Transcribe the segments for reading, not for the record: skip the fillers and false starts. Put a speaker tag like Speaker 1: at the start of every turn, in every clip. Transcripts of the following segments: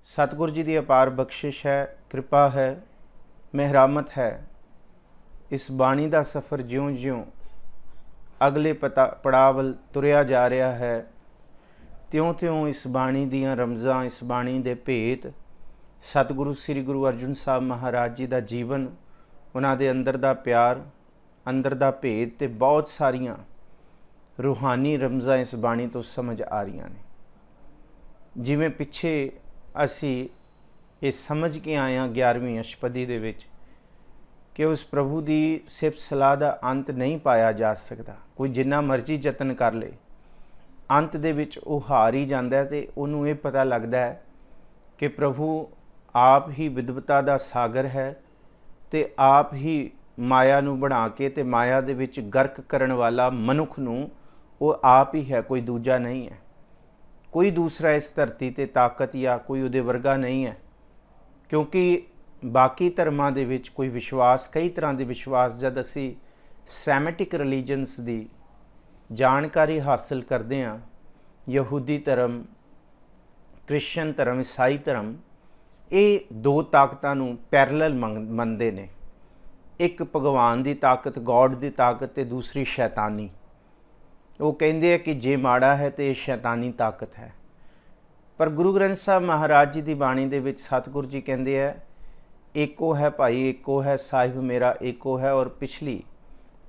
Speaker 1: सतगुर जी की अपार बख्शिश है, कृपा है, मेहरामत है। इस बाणी का सफ़र ज्यों ज्यों अगले पड़ाव वल तुरिया जा रहा है, त्यों त्यों इस बाणी दियां रमज़ां, इस बाणी दे भेत, सतगुरु श्री गुरु अर्जुन साहब महाराज जी का जीवन, उन्हां दे अंदर दा प्यार, अंदर दा भेत ते बहुत सारियां रूहानी रमज़ां इस बाणी तो समझ आ रही ने। जिवें पिछे असी ये समझ के आए हैं 11वीं अष्टपदी दे विच कि उस प्रभु की सिफत सलाह का अंत नहीं पाया जा सकता। कोई जिन्ना मर्जी यतन कर ले, अंत दे विच वो हार ही जाता है। तो उन्होंने ये पता लगता है कि प्रभु आप ही विद्वता का सागर है, तो आप ही माया नूं बना के ते माया दे विच गर्क करन वाला मनुख नूं वो आप ही है, कोई दूजा नहीं है। कोई दूसरा इस धरती ते ताकत या कोई उहदे वर्गा नहीं है। क्योंकि बाकी धर्मां दे विच कोई विश्वास, कई तरह के विश्वास जब असी सैमेटिक रिलीजनस की जानकारी हासिल करते हैं, यहूदी धर्म, क्रिश्चन धर्म, ईसाई धर्म, ये दो ताकतां नूं पैरलल मनते हैं। एक भगवान की ताकत, गॉड की ताकत, ते दूसरी शैतानी। वो कहते हैं कि जे माड़ा है तो ये शैतानी ताकत है। पर गुरु ग्रंथ साहब महाराज जी की बाणी दे विच सतगुरु जी कहते हैं, एको है भाई, एको है साहिब मेरा, एको है। और पिछली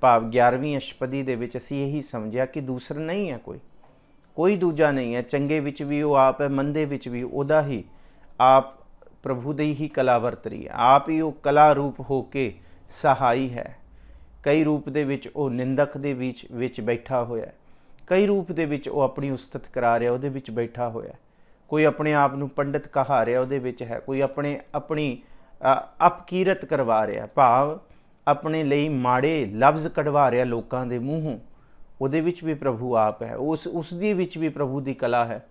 Speaker 1: भाव 11वीं अष्टपदी दे विच असीं यही समझिया कि दूसरा नहीं है, कोई दूजा नहीं है। चंगे विच भी वो आप है, मंदे विच भी उहदा ही आप, प्रभु दी ही कला वरत रही है। आप ही वो कला रूप हो के सहाई है। कई रूप दे विच वो निंदक दे विच बैठा होया, कई रूप दे विच वो अपनी उस्तत करा रहा, उहदे विच बैठा होया। कोई अपने आप नूं पंडित कहा रहा, उहदे विच है। कोई अपनी अपकीरत करवा रहा, भाव अपने लिए माड़े लफ्ज़ कढ़वा रहा लोगों के मूँहों, उहदे विच भी प्रभु आप है। उसदी विच भी प्रभु की कला है।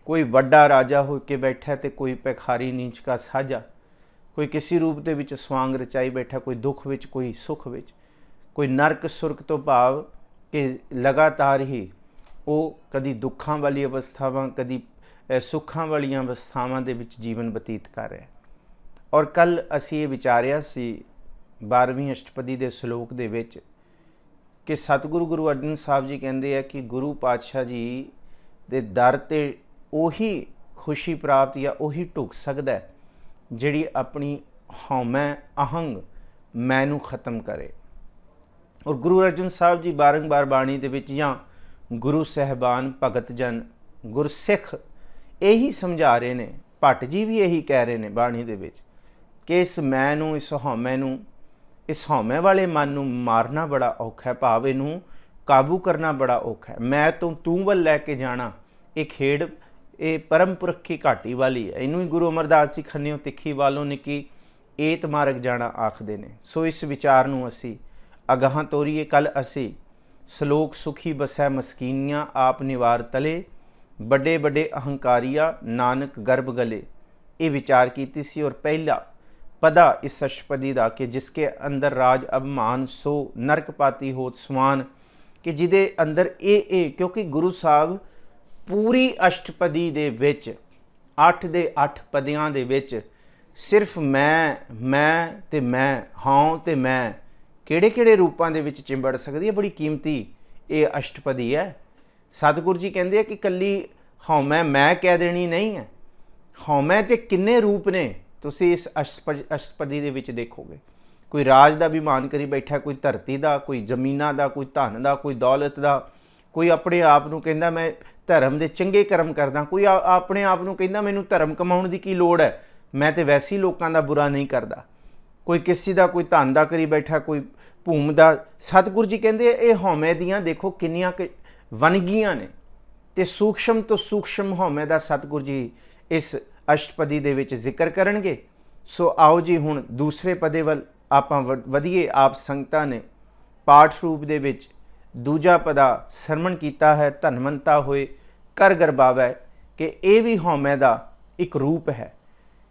Speaker 1: कोई वड्डा राजा हो के बैठा तो कोई भिखारी नीच का साझा, कोई किसी रूप दे विच स्वांग रचाई बैठा, कोई दुख विच, कोई सुख विच, कोई नरक सुरक तो भाव कि लगातार ही वो कदी दुखां वाली अवस्थावां, कदी सुखां वाली अवस्थावां दे विच जीवन बतीत कर रहा है। और कल असी ये विचारिया सी 12वीं अष्टपदी के श्लोक दे विच कि सतगुरु गुरु अर्जन साहब जी कहते हैं कि गुरु पातशाह जी दे दर ते उही खुशी प्राप्त या उही ढुक सकता है जिहड़ी अपनी हौमै अहंग मैनू खत्म करे। और गुरु अर्जन साहब जी बारंबार बाणी दे विच या गुरु सहबान भगत जन गुरसिख यही समझा रहे ने, भट्ट जी भी यही कह रहे हैं बाणी दे विच कि इस मैनू, इस हौमै नूं, इस हौमै वाले मन नूं मारना बड़ा औखा है, भाव इनू काबू करना बड़ा औखा है। मैं तो तू वल लैके जाना, ये खेड़ ये परम पुरख की घाटी वाली है। इनू ही गुरु अमरदास जी खन्नियों तिखी वालों ने कि एत मार्ग जाना आखदे ने। सो इस विचार नूं असी अगाह तोरीए। कल असी श्लोक सुखी बसै मस्कीनियाँ आप निवार तले, बड़े बड़े अहंकारिया नानक गर्भ गले, ये विचार कीती सी। और पहला पदा इस अष्टपदी का कि जिसके अंदर राज अभिमान सो नरकपाती होत समान, कि जिदे अंदर ए क्योंकि गुरु साहब पूरी अष्टपदी दे विच 8 दे 8 पदियां दे विच सिर्फ मैं ते मैं, हाँ ते मैं, किहड़े रूपां दे विच चिंबड़ सकदी है। बड़ी कीमती ये अष्टपदी है। सतगुरु जी कहते हैं कि कल्ली हौमै मैं कह देनी नहीं है, हौमै ते किन्ने रूप ने तुसीं इस अष्टपदी दे विच देखोगे। कोई राज का अभिमान करी बैठा, कोई धरती का, कोई जमीना का, कोई धन का, कोई दौलत का, कोई अपने आप नूं कहंदा मैं धर्म दे चंगे कर्म करदा, कोई अपने आप नूं कहंदा मैनूं धर्म कमाउण दी की लोड़ है, मैं तो वैसे ही लोगों का बुरा नहीं करता। कोई किसी का, कोई धन का करी बैठा, कोई भूम का। सतगुरु जी कहते ये हौमे दियाँ देखो किन्नियां वनगियां ने, ते सूक्ष्म तो सूक्ष्म हौमे का सतगुरु जी इस अष्टपदी दे विच जिक्र करनगे। सो आओ जी हुण दूसरे पदे वल आपां वधीए। आप संगतां ने पाठ रूप दे विच दूजा पदा सरमण कीता है, धनवंता होए कर गरबावै, कि ये भी हौमे का एक रूप है।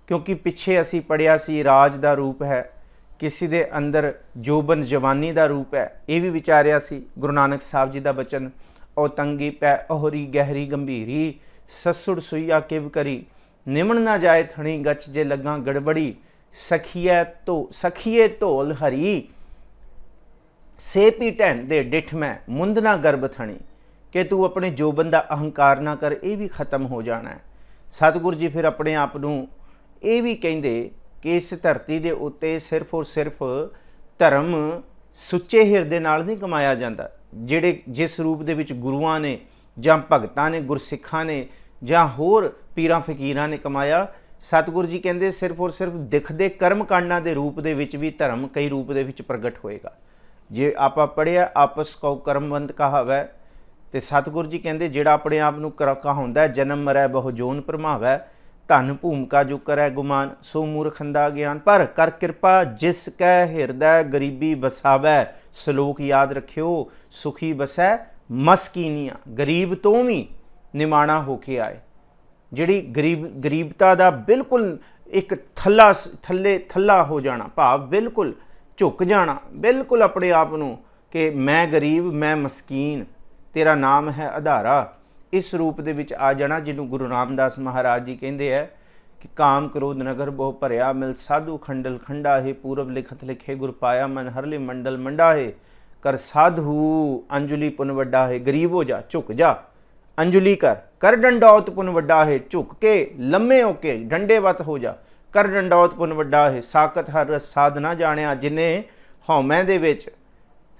Speaker 1: क्योंकि पिछे असी पढ़िया सी राज का रूप है, किसी दे अंदर जोबन जवानी का रूप है, ये भी विचारिया सी। गुरु नानक साहब जी का बचन, ओ तंगी पै ओहरी गहरी गंभीरी, ससुड़ सुईया किव करी, निमन ना जाए थणी गच जे लगा गड़बड़ी, सखिए ढोल हरी, से पी ढैन दे डिठ में मुंदना गर्भ थणी। कि तू अपने जोबन का अहंकार ना कर, ये भी खत्म हो जाना है। सतगुरु जी फिर अपने आप नूं ये भी कहिंदे कि इस धरती के उत्ते सिर्फ और सिर्फ धर्म सुच्चे हिरदे नाल नहीं कमाया जाता, जिहड़े जिस रूप दे विच गुरुआं ने जां भगतां ने, गुरसिखां ने जां होर पीरां फकीरां ने कमाया। सतगुरु जी कहंदे सिर्फ और सिर्फ दिखदे कर्म कांडां दे रूप दे विच भी धर्म कई रूप दे विच प्रगट होएगा। जे आपां पढ़िया आपस कौ कर्मवंत कहावै, तो सतगुरु जी कहते जिहड़ा अपने आप नूं कहाउंदा जन्म मरै बहु जोन भरमावै, धन भूमिका जो करै गुमान, सो मूर्खंदा ज्ञान। पर कर कृपा जिस कै हिरदै गरीबी बसावै, सलोक याद रखियो सुखी बसै मस्कीनियां। गरीब तो भी निमाणा होके आए, जिहड़ी गरीबता दा बिल्कुल एक थल्ला हो जाना, भाव बिल्कुल झुक जाना, बिल्कुल अपने आप नूं कि मैं गरीब मैं मस्कीन, तेरा नाम है आधारा, इस रूप दे विच आ जाना। जिन्होंने गुरु रामदास महाराज जी कहते हैं कि काम क्रोध नगर बहु भरिया, मिल साधु खंडल खंडा है, पूरब लिखत लिखे गुर पाया, मन हरले मंडल मंडा है, कर साधु अंजुली पुन वड्डा है। गरीब हो जा, झुक जा, अंजुली कर डंडौत पुन वड्डा है, झुक के लम्मे होके डंडेवत हो जा, कर डंडौत पुन वड्डा है। साकत हर रस साधना जानिया, जिन्हें हौमै दे विच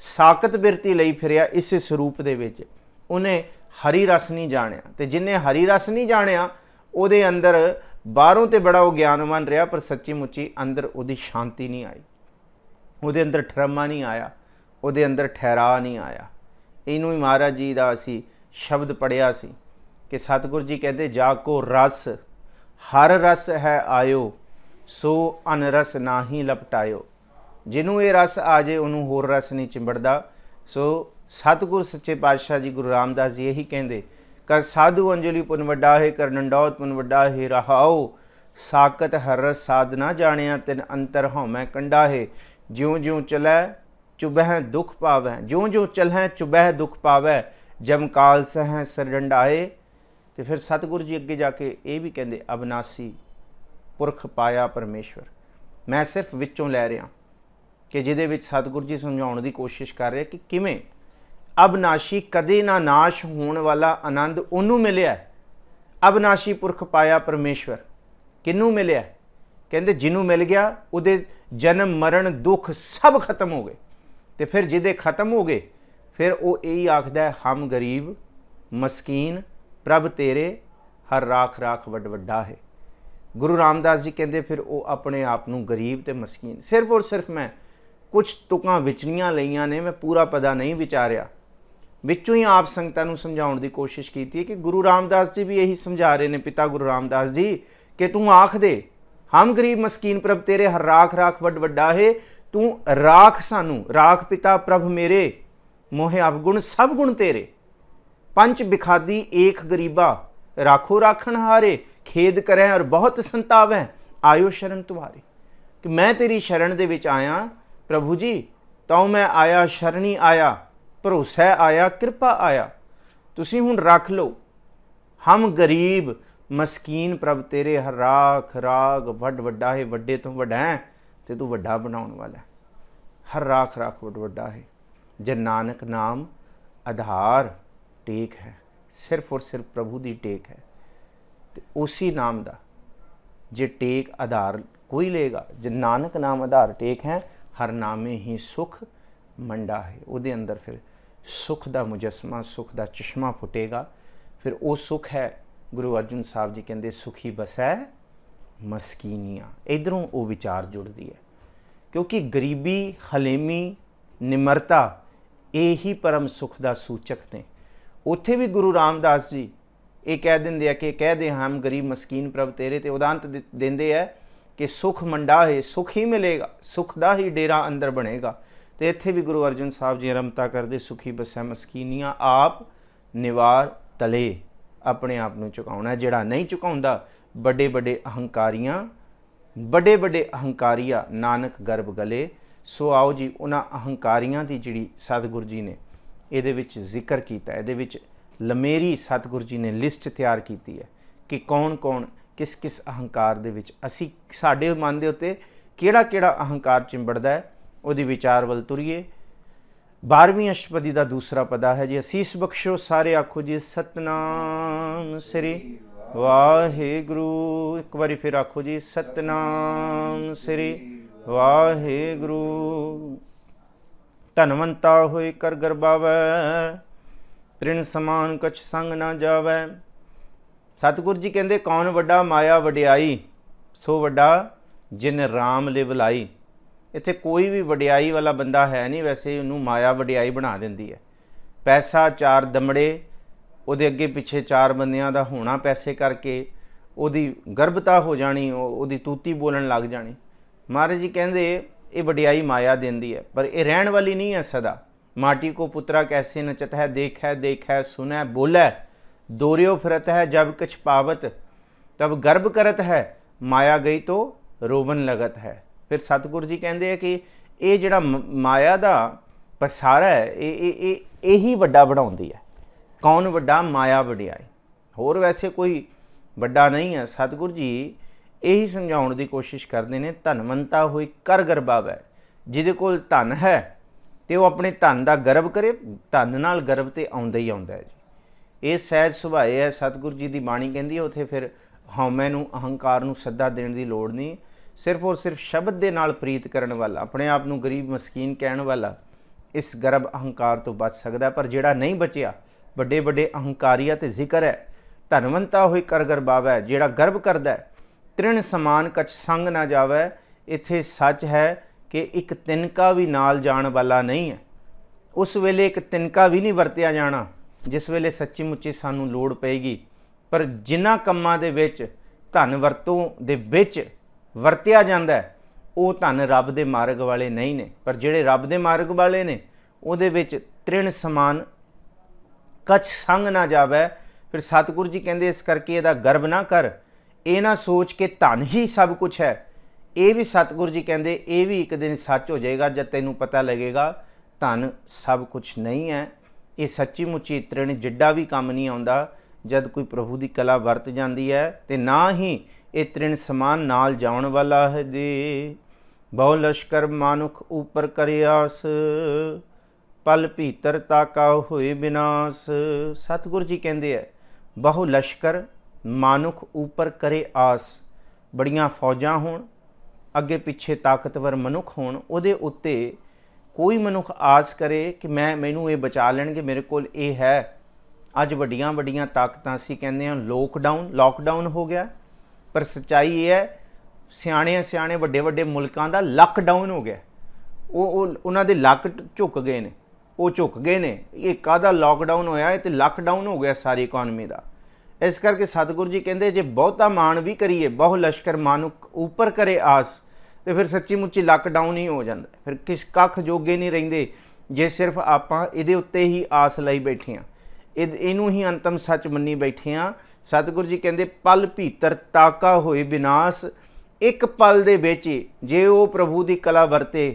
Speaker 1: साकत बिरती लई फिरिया, इस स्वरूप दे विच उन्हें हरी रस नहीं जानिया, तो जिन्हें हरी रस नहीं जानिया उहदे अंदर बाहरों तो बड़ा वो ज्ञानवान रहा, पर सच्ची मुच्ची अंदर उहदी शांति नहीं आई, उहदे अंदर ठरमा नहीं आया, उहदे अंदर ठहरा नहीं आया। इनू ही महाराज जी का असी शब्द पढ़िया सी कि सतगुरु जी कहते जाको रस हर रस है आयो, सो अनरस ना ही लपटायो। जिन्हों ये रस आ जाए उन्होंने होर रस नहीं चिंबड़ता। सो सतगुरु सच्चे पातशाह जी गुरु रामदास जी यही कहते, कर साधु अंजलि पुन वड्डा है, कर नंडौत पुन वड्डा है, रहाओ साकत हर रस साधना जानिया, तिन अंतर हौमै कंडा है। ज्यों ज्यों चलै चुबह दुख पावै, ज्यों ज्यों चलह चुबह दुख पावै, जम काल सह सिर डंडाए। तो फिर सतगुरु जी अगे जाके ये भी कहते, अविनाशी पुरख पाया परमेश्वर। मैं सिर्फ विचों लै रहा कि जिहदे विच सतगुरु जी समझाउण की कोशिश कर रहे कि किवें अविनाशी कदे ना नाश होने वाला आनंद उन्होंने मिलिया। अविनाशी पुरख पाया परमेश्वर किनू मिलिया? कहते जिन्हों मिल गया उहदे जन्म मरण दुख सब खत्म हो गए। तो फिर जिहदे खत्म हो गए फिर वो यही आखदा है, हम गरीब मस्कीन प्रभ तेरे हर राख राख वड वड्डा है। गुरु रामदास जी कहते फिर वो अपने आप नूं गरीब ते मस्कीन, सिर्फ और सिर्फ मैं कुछ तुकां विचनियां लईआं ने, मैं पूरा पता नहीं विचारिया, विचों ही आप संगतां नूं समझाउण दी कोशिश की है कि गुरु रामदास जी भी यही समझा रहे ने, पिता गुरु रामदास जी, कि तू आख दे हम गरीब मस्कीन प्रभ तेरे हर राख राख वड वड्डा है। तू राख सानू, राख पिता प्रभ मेरे, मोहे अवगुण सब गुण तेरे, पंच बिखादी एक गरीबा, राखो राखण हारे, खेद करें और बहुत संतावें, आयो शरण तुम्हारी। कि मैं तेरी शरण दे विच आया प्रभु जी, तो मैं आया, शरणी आया, भरोसा आया, कृपा आया, तुसी हुण रख लो, हम गरीब मस्कीन प्रभ तेरे हर राख राग वड वड्डा है। वड्डे तो वड्डा है ते तू वड्डा बनाउण वाला है, हर राख राख वड वड्डा है। जन नानक नाम आधार टेक है, सिर्फ और सिर्फ प्रभु की टेक है। तो उसी नाम का जे टेक आधार कोई लेगा, जे नानक नाम आधार टेक है, हर नामे ही सुख मंडा है। उहदे अंदर फिर सुख का मुजस्मा, सुख का चश्मा फुटेगा। फिर वो सुख है, गुरु अर्जुन साहब जी कहते सुखी बसै मस्कीनियाँ। इधरों वो विचार जुड़ती है, क्योंकि गरीबी हलेमी निमरता यही परम सुख का सूचक ने। उत्थे भी गुरु रामदास जी ये कह देंगे कि कह दे हम गरीब मस्कीन प्रभ तेरे, तो उदांत देंगे है कि सुख मंडा है, सुख ही मिलेगा, सुख का ही डेरा अंदर बनेगा। तो इत्थे भी गुरु अर्जुन साहब जी रमता करते सुखी बसै मस्कीनियाँ, आप निवार तले अपने आप को चुकाउणा। जिहड़ा नहीं चुकाउंदा बड़े बड़े अहंकारियां, बड़े बड़े अहंकारिया नानक गर्भ गले। सो आओ जी उन्हां अहंकारियां की जिहड़ी सतगुरु जी ने इहदे विच जिक्र किया, इहदे विच लमेरी सतगुरु जी ने लिस्ट तैयार की है कि कौन कौन किस किस अहंकार दे विच असी साडे मन दे उत्ते किहड़ा किहड़ा अहंकार चिंबड़दा है, उहदी विचार वल तुरीए। 12वीं अष्टपदी का दूसरा पदा है जी, असीस बख्शो सारे आखो जी सतनाम श्री वाहिगुरु। एक बारी फिर आखो जी सतनाम श्री वाहिगुरु। धनवंता होए कर गरबावै, तृण समान कछ संग ना जावै। सतगुरु जी कहते कौन वड्डा माया वड्याई, सो वड्डा जिन राम ले बुलाई। इत्थे कोई भी वड्याई वाला बंदा है नहीं, वैसे उन्होंने माया वड्याई बना देंदी है। पैसा चार दमड़े, उहदे अगे पिछे चार बंदियां दा होना पैसे करके उहदी गर्भता हो जानी, उहदी तूती बोलन लग जानी। महाराज जी कहते ये वड्याई माया देंदी है, पर यह रहन वाली नहीं है सदा। माटी को पुत्रा कैसे नचत है, देख है सुनै बोलै, दोरियो फिरत है जब कछ पावत, तब गर्भ करत है, माया गई तो रोवन लगत है। फिर सतगुरु जी कहते हैं कि ये जिहड़ा माया का पसारा है यही वड्डा बढ़ाउंदी है। कौन वड्डा, माया वड्याई, होर वैसे कोई वड्डा नहीं है। सतगुरु जी यही समझाउण की कोशिश करते हैं, धनवंता होई कर गरबावै। जिहदे कोल धन है तो वह अपने धन का गर्व करे, धन नाल गर्व तो आउंदा ही आउंदा है जी। ये सहज सुभाए है। सतगुरु जी की बाणी कहती है उत्थे फिर हौमे नूं अहंकार नूं सद्दा देण की लोड़ नहीं। सिर्फ और सिर्फ शब्द के नाल प्रीत करन वाला, अपने आप नूं गरीब मस्कीन कहण वाला इस गर्भ अहंकार तो बच सकदा। पर जिहड़ा नहीं बचिया, वड्डे वड्डे अहंकारिया ते जिक्र है, धनवंता होई कर गरबावै, जिहड़ा गर्व करदा है, तृण समान कछ संग ना जावै। इत्थे सच है कि एक तिनका भी नाल जाण वाला नहीं है। उस वेले एक तिनका भी नहीं वरतिया जाना जिस वेले सच्ची मुच्ची सानू लोड़ पेगी। पर जिन्हां कम्मां दे विच धन वरतों दे विच वरतिया जांदा है, वो धन रब दे मार्ग वाले नहीं ने। पर जिहड़े रब दे मार्ग वाले ने उहदे विच तृण समान कछ संग ना जावै। फिर सतगुरु जी कहंदे इस करके इहदा गर्व ना कर, ये ना सोच के धन ही सब कुछ है। ये भी सतगुरु जी कहंदे ये भी एक दिन सच हो जाएगा जब तैनूं पता लगेगा धन सब कुछ नहीं है। ये सच्ची मुच्ची तृण जिड्डा भी काम नहीं आउंदा जद कोई प्रभु की कला वरत जाती है, तो ना ही ये तृण समान नाल जाउण वाला है दे। बहु लश्कर मानुख ऊपर करे आस, पल भीतर ताका होए विनाश। सतगुरु जी कहते हैं बहु लश्कर मानुख ऊपर करे आस, बड़ियां फौजां होण, अगे पिछे ताकतवर मनुख होण, उहदे उत्ते कोई मनुख आस करे कि मैनू ये बचा लैणगे, मेरे कोल ये है। अज वड्डियां वड्डियां ताकतां असीं कहंदे हां लॉकडाउन हो गया, पर सच्चाई ये है सियाणे सियाणे वड्डे वड्डे मुल्कां दा लॉकडाउन हो गया। उन्हां दे लक झुक गए ने, वो झुक गए ने। ये काहदा लॉकडाउन होया, ये तो लॉकडाउन हो गया सारी इकॉनमी का। इस करके सतगुरु जी कहते जे बहुता मान भी करिए, बहु लश्कर मानुख ऊपर करे आस, तो फिर सच्ची मुच्ची लॉकडाउन ही हो जाता। फिर किस कख जोगे नहीं रहिंदे जे सिर्फ आपां इहदे उत्ते ही आस लई बैठे हाँ, इनू ही अंतम सच मन्नी बैठे हाँ। सतगुरु जी कहते पल भीतर ताका होए विनाश। एक पल दे विच जे वो प्रभु की कला वरते,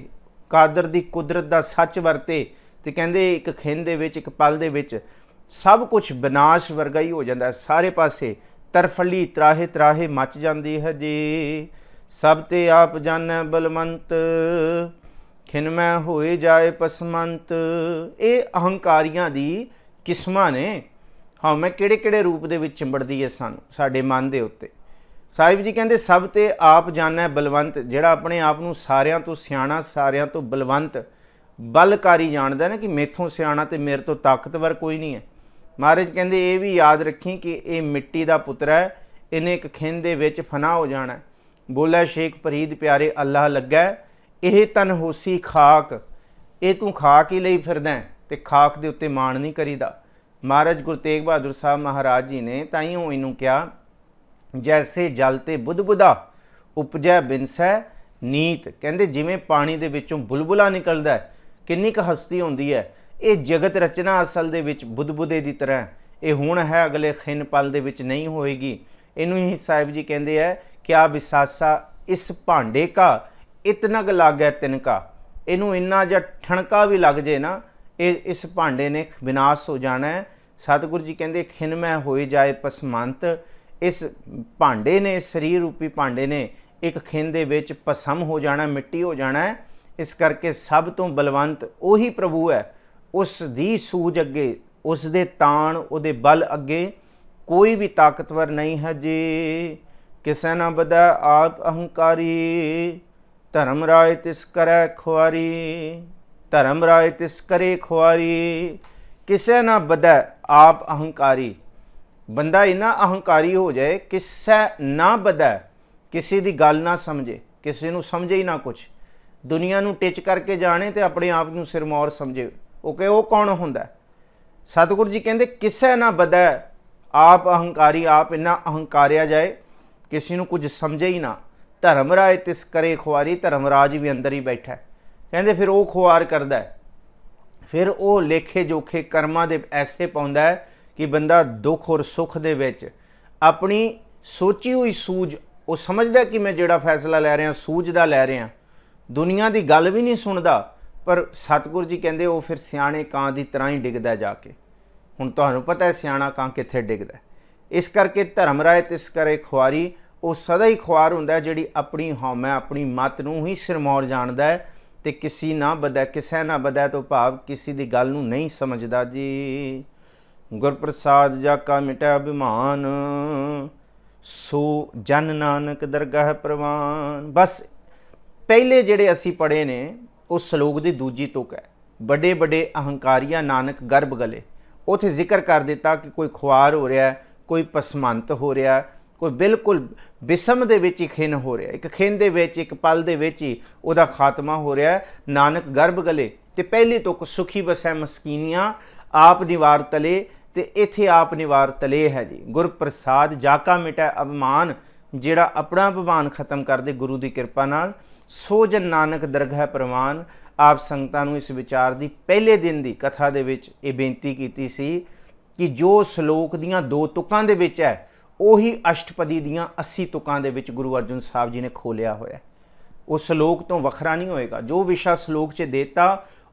Speaker 1: कादर की कुदरत का सच वरते, तो कहते एक खिन दे विच, एक पल दे विच सब कुछ विनाश वर्गा ही हो जाता है। सारे पासे तरफली त्राहे त्राहे मच जाती है जी। सब ते आप जानै बलवंत, खिनमै होए जाए पसमंत। ये अहंकारियां दी किस्मां ने। हाँ मैं किहड़े किहड़े रूप दे विच चिंबड़दी है सानू साडे मन दे उत्ते। साहिब जी कहते सब ते आप जानै बलवंत, जिहड़ा अपने आप नूं सारियां तो सियाणा, सारियां तो बलवंत, बलकारी जानदा ना कि मेथों सियाणा ते मेरे तो ताकतवर कोई नहीं है। महाराज कहते ये भी याद रखी कि ये मिट्टी का पुत्र है, इन्हें एक खिन दे विच फना हो जाना है। बोलै शेख फरीद प्यारे अल्लाह लग्गै, यह तन होसी खाक, ये तू खाक ही लई फिरदा है, ते खाक दे उत्ते माण नहीं करीदा। महाराज गुरु तेग बहादुर साहब महाराज जी ने ताइयों इनू कहा जैसे जल ते बुदबुदा उपजै बिनसै नीत। कहते जिमें पानी दे विचों बुलबुला निकलदा है, किन्नी क हस्ती होंदी है। ये जगत रचना असल दे विच बुदबुदे की तरह ये हुण है, अगले खिन पल दे विच नहीं होएगी। इनू ही साहिब जी कहते हैं क्या विसासा इस भांडे का, इतना क लागै तिनका। इनू इन्ना जा ठणका भी लग जाए ना, इस भांडे ने विनाश हो जाना है। सतगुरु जी कहते खिन में होए जाए पसमंत, इस भांडे ने, इस शरीर रूपी भांडे ने एक खिन दे विच भस्म हो जाना, मिट्टी हो जाना है। इस करके सब तो बलवंत ਉਹੀ प्रभु है। उस दी सूझ अगे, उस दे ताण, उहदे बल अगे कोई भी ताकतवर नहीं है जी। किसै ना बदै आप अहंकारी, धर्म राय तिस करै खुआरी। धर्म राय तिस करे खुआरी। किसै ना बदै आप अहंकारी, बंदा इन्ना अहंकारी हो जाए, किसै ना बदै, किसी की गल ना समझे, किसी को समझे ही ना कुछ, दुनिया को टिच करके जाने तो अपने आप को सिरमौर समझे, वो कहे वो कौन होंदा। सतगुरु जी कहते किसै ना बदै आप अहंकारी, आप इन्ना अहंकारिया जाए किसी को कुछ समझे ही ना। धर्म राय तिस करे खुआरी, धर्मराज भी अंदर ही बैठा है, कहते फिर वो खुआर करता है, फिर वो लेखे जोखे कर्मां दे ऐसे पाउंदा है कि बंदा दुख और सुख दे विच अपनी सोची हुई सूझ, वो समझदा कि मैं जिहड़ा फैसला लै रहा सूझदा लै रहा, दुनिया की गल भी नहीं सुनदा। पर सतगुरु जी कहते वो फिर सियाणे कां की तरह ही डिगदा जाके। हुण तुहानूं पता है सियाणा कां कित्थे डिगदा। इस करके धर्म राय तिस करे खुआरी, वो सदा ही खुआर हुंदा है जिहड़ी अपनी हौमै, अपनी मत नूं ही सिरमौर जाणदा है ते किसी ना बदै, किसै ना बदै तो भाव किसी की गल नूं नहीं समझदा जी। गुरप्रसाद जाका मिटै अभिमान, सो जन नानक दरगाह प्रवान। बस पहले जिहड़े असी पढ़े ने उस सलोक की दूजी तुक है, बड़े बड़े अहंकारिया नानक गर्भ गले। उत्थे जिक्र कर दिता कि कोई खुआर हो रहा है, कोई पसमंत हो रहा है, कोई बिल्कुल बिसम दे विच ही खिन हो रहा है, एक खिन दे विच एक पल दे विच ही उहदा खात्मा हो रहा है। नानक गर्भ गले ते पहली तुक सुखी बसै मस्कीनियां, आप निवार तले, ते इत्थे आप निवार तले है जी। गुर प्रसाद जाका मिटै अभिमान, जिहड़ा अपना अभिमान खत्म कर दे गुरु की कृपा नाल, सो जन नानक दरगाह प्रवान। आप संगतां नूं इस विचार की पहले दिन की कथा दे विच ये बेनती कीती सी कि जो सलोक दीआं दो तुकां दे विच है, उही अष्टपदी दीआं 80 तुकां दे विच गुरु अर्जन साहब जी ने खोलिया होया। उस सलोक तो वखरा नहीं होएगा। जो विशा सलोक च देता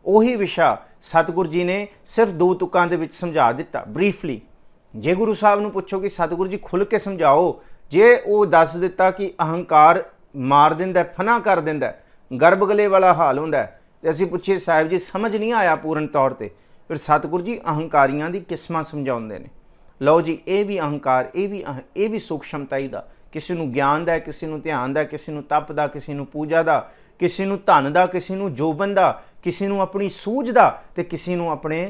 Speaker 1: उही विशा सतगुरु जी ने सिर्फ दो तुकां दे विच समझा दिता ब्रीफली। जे गुरु साहब नूं पुछो कि सतगुरु जी खुल के समझाओ, जे वो दस दिता कि अहंकार मार दिंदा, फना कर दिंदा, गर्भ गले वाला हाल हुंदा, ते असीं पुछीए साहिब जी समझ नहीं आया पूर्ण तौर पर, फिर सतगुरु जी अहंकारियां दी किस्मां समझाउंदे ने। लो जी ये भी अहंकार, ये भी सूक्ष्मताई दा, किसी नूं ज्ञान दा, किसी नूं ध्यान दा, किसी नूं तप दा, किसी नूं पूजा दा, किसी नूं धन दा, किसी नूं जोबन दा, किसी नूं अपनी सूझ दा, ते किसी नूं अपने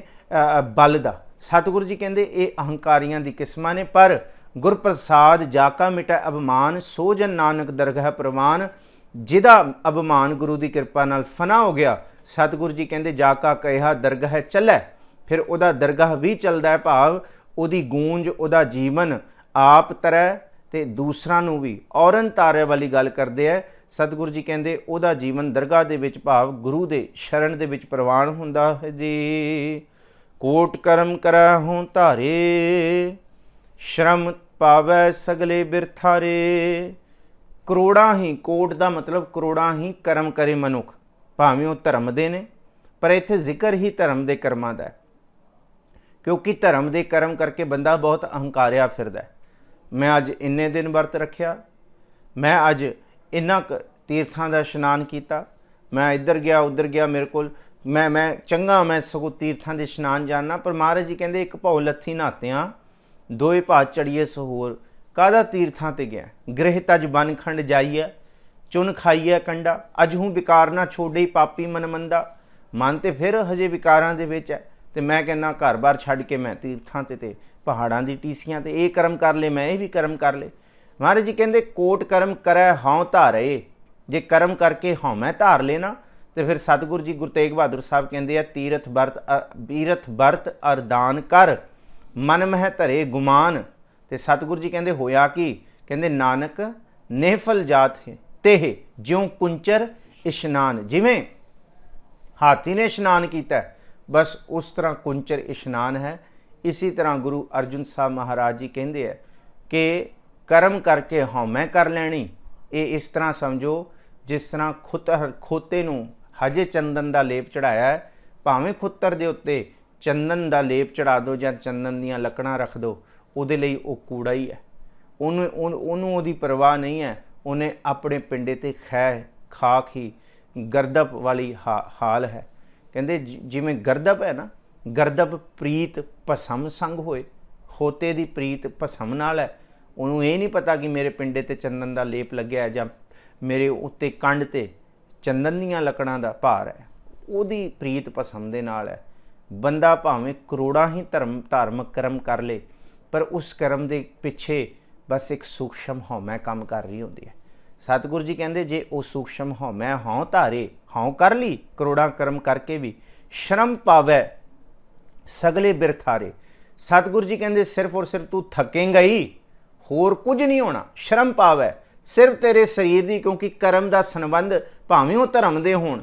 Speaker 1: बल दा। सतगुरु जी कहंदे ये अहंकारियां दी किस्मां ने। पर गुरप्रसाद जाका मिटै अभिमान, सो जन नानक दरगाह प्रवान। जिहदा अभिमान गुरु की कृपा नाल फना हो गया, सतगुरु जी कहंदे जाका कहा दरगाह चलै, फिर उहदा दरगाह भी चलदा है, भाव उहदी गूंज, उहदा जीवन आप तरै ते दूसरा नूं भी औरन तारे वाली गल करदे है। सतगुरु जी कहंदे उहदा जीवन दरगाह दे विच, भाव गुरु दे शरण दे विच प्रवान हुंदा है जी। कोट कर्म करै हों धारे, श्रम पावै सगले बिरथारे। करोड़ा ही, कोट का मतलब करोड़ा ही कर्म करे मनुख, भावें वो धर्म दे ने, पर इत्थे जिक्र ही धर्म के कर्मां दा है, क्योंकि धर्म के कर्म करके बंदा बहुत अहंकारिया फिरदा है। मैं अज इन्ने दिन वर्त रखिया, मैं अज इन्ना तीर्थां का इशनान किया, मैं इधर गया उधर गया, मेरे को मैं चंगा, मैं सगों तीर्थां के इशनान जाना। पर महाराज जी कहते एक भाव लत्थी नहात्या, दोए भात चढ़िए सहोर, कादा तीर्थां ते गया, गृह तज बन खंड जाइए, चुन खाइए कंडा, अजहूँ विकार ना छोड़े पापी मन मंदा। मन तो फिर हजे विकारां दे विच है, तो मैं कहना घर बार छड्ड के मैं तीर्थां ते पहाड़ां दी टीसियां ते ये कर्म कर ले, मैं ये भी कर्म कर ले। महाराज जी कहते कोट कर्म करै हौं धारे, जे कर्म करके हौं मैं धार लेना, तो फिर सतगुरु जी गुरु तेग बहादुर साहब कहते हैं तीरथ बरत अर दान कर, मन मह धरे गुमान। तो सतगुरु जी कहते होया कि, कहते नानक नेफल जात है तेह ज्यों कुंचर इशनान। जिमें हाथी ने इशनान किया, बस उस तरह कुंचर इशनान है। इसी तरह गुरु अर्जुन साहब महाराज जी कहते हैं कि कर्म करके हौमै कर लैनी। ये इस तरह समझो जिस तरह खोते नूं हजे चंदन का लेप चढ़ाया है, भावें खुत्तर दे उत्ते चंदन का लेप चढ़ा दो या चंदन दीयां लकड़ां रख दो, उहदे लई वो कूड़ा ही है। ਉਹਨੂੰ ਉਹਦੀ ਪਰਵਾਹ ਨਹੀਂ ਹੈ। ਉਹਨੇ ਆਪਣੇ ਪਿੰਡੇ ਤੇ ਖੈ ਖਾਕ ਹੀ ਗਰਦਬ ਵਾਲੀ ਹਾਲ ਹੈ। ਕਹਿੰਦੇ ਜਿਵੇਂ ਗਰਦਬ ਹੈ ਨਾ, ਗਰਦਬ ਪ੍ਰੀਤ ਭਸਮ ਸੰਗ ਹੋਏ, ਖੋਤੇ ਦੀ ਪ੍ਰੀਤ ਭਸਮ ਨਾਲ ਹੈ। ਉਹਨੂੰ ਇਹ ਨਹੀਂ ਪਤਾ ਕਿ ਮੇਰੇ ਪਿੰਡੇ ਤੇ ਚੰਦਨ ਦਾ ਲੇਪ ਲੱਗਿਆ ਜਾਂ ਮੇਰੇ ਉੱਤੇ ਕੰਡ ਤੇ ਚੰਦਨ ਦੀਆਂ ਲੱਕੜਾਂ ਦਾ ਭਾਰ ਹੈ। ਉਹਦੀ ਪ੍ਰੀਤ ਭਸਮ ਦੇ ਨਾਲ ਹੈ। ਬੰਦਾ ਭਾਵੇਂ ਕਰੋੜਾਂ ਹੀ ਧਾਰਮਿਕ ਕਰਮ ਕਰ ਲੇ, ਪਰ ਉਸ ਕਰਮ ਦੇ ਪਿੱਛੇ ਬਸ ਇੱਕ ਸੂਖਸ਼ਮ ਹਉਮੈ ਕੰਮ ਕਰ ਰਹੀ ਹੁੰਦੀ ਹੈ। ਸਤਿਗੁਰੂ ਜੀ ਕਹਿੰਦੇ ਜੇ ਉਹ ਸੂਖਸ਼ਮ ਹਉਮੈ ਹਉ ਧਾਰੇ, ਹਉ ਕਰ ਲਈ ਕਰੋੜਾਂ ਕਰਮ ਕਰਕੇ ਵੀ, ਸ਼ਰਮ ਪਾਵੈ ਸਗਲੇ ਬਿਰਥਾਰੇ। ਸਤਿਗੁਰੂ ਜੀ ਕਹਿੰਦੇ ਸਿਰਫ ਔਰ ਸਿਰਫ ਤੂੰ ਥਕੇਂਗਾ ਹੀ, ਹੋਰ ਕੁਝ ਨਹੀਂ ਹੋਣਾ। ਸ਼ਰਮ ਪਾਵੈ ਸਿਰਫ ਤੇਰੇ ਸਰੀਰ ਦੀ, ਕਿਉਂਕਿ ਕਰਮ ਦਾ ਸੰਬੰਧ ਭਾਵੇਂ ਉਹ ਧਰਮ ਦੇ ਹੋਣ,